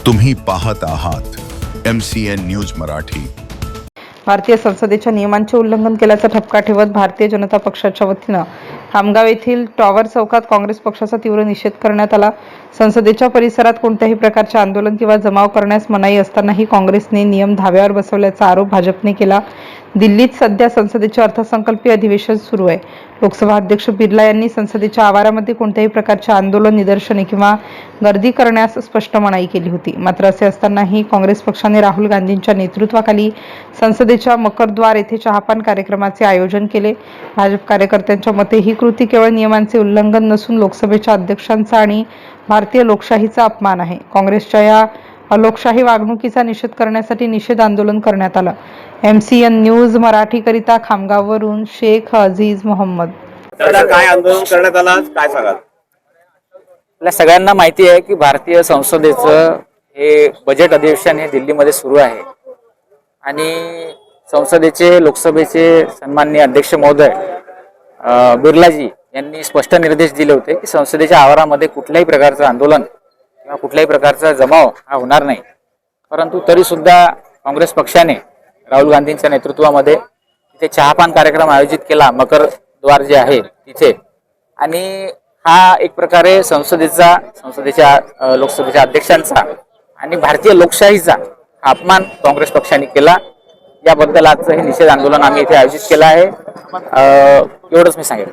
तुम्ही पाहत आहात MCN न्यूज मराठी। भारतीय संसदेच्या नियमांचे उल्लंघन केल्याचा ठपका ठेवत भारतीय जनता पक्षाच्या वतीनं खामगाव येथील टॉवर चौकात काँग्रेस पक्षाचा तीव्र निषेध करण्यात आला। संसदेच्या परिसरात कोणत्याही प्रकारचे आंदोलन किंवा जमाव करण्यास मनाई असतानाही काँग्रेसने नियम धाब्यावर बसवल्याचा आरोप भाजपने केला। दिल्लीत सध्या संसदेचे अर्थसंकल्पीय अधिवेशन सुरू आहे। लोकसभा अध्यक्ष बिर्ला यांनी संसदेच्या आवारामध्ये कोणत्याही प्रकारचे आंदोलन, निदर्शने किंवा गर्दी करण्यास स्पष्ट मनाई केली होती। मात्र असे असतानाही काँग्रेस पक्षाने राहुल गांधींच्या नेतृत्वाखाली संसदेच्या मकरद्वार येथे चहापान कार्यक्रमाचे आयोजन केले। भाजप कार्यकर्त्यांच्या मते ही कृती केवळ नियमांचे उल्लंघन नसून लोकसभेच्या अध्यक्षांचा आणि भारतीय लोकशाहीचा अपमान आहे। काँग्रेसच्या या अलोकशाही वागणुकीचा निषेध करण्यासाठी निषेध आंदोलन करण्यात आलं। MCN न्यूज मराठीकरिता खामगाववरून शेख अजीज मोहम्मद। काय आंदोलन करण्यात आलं, काय सांगाल? आपल्या सगळ्यांना माहिती आहे की भारतीय संसदेचं हे बजेट अधिवेशन हे दिल्लीमध्ये सुरू आहे आणि संसदेचे लोकसभेचे सन्माननीय अध्यक्ष महोदय बिर्लाजी यांनी स्पष्ट निर्देश दिले होते की संसदेच्या आवारामध्ये कुठल्याही प्रकारचं आंदोलन किंवा कुठल्याही प्रकारचा जमाव हा होणार नाही। परंतु तरी सुद्धा काँग्रेस पक्षाने राहुल गांधींच्या नेतृत्वामध्ये तिथे चहापान कार्यक्रम आयोजित केला, मकरद्वार जे आहे तिथे, आणि हा एक प्रकारे संसदेच्या लोकसभेच्या अध्यक्षांचा आणि भारतीय लोकशाहीचा अपमान काँग्रेस पक्षाने केला। याबद्दल आजचं हे निषेध आंदोलन आम्ही इथे आयोजित केलं आहे। एवढंच मी सांगेन।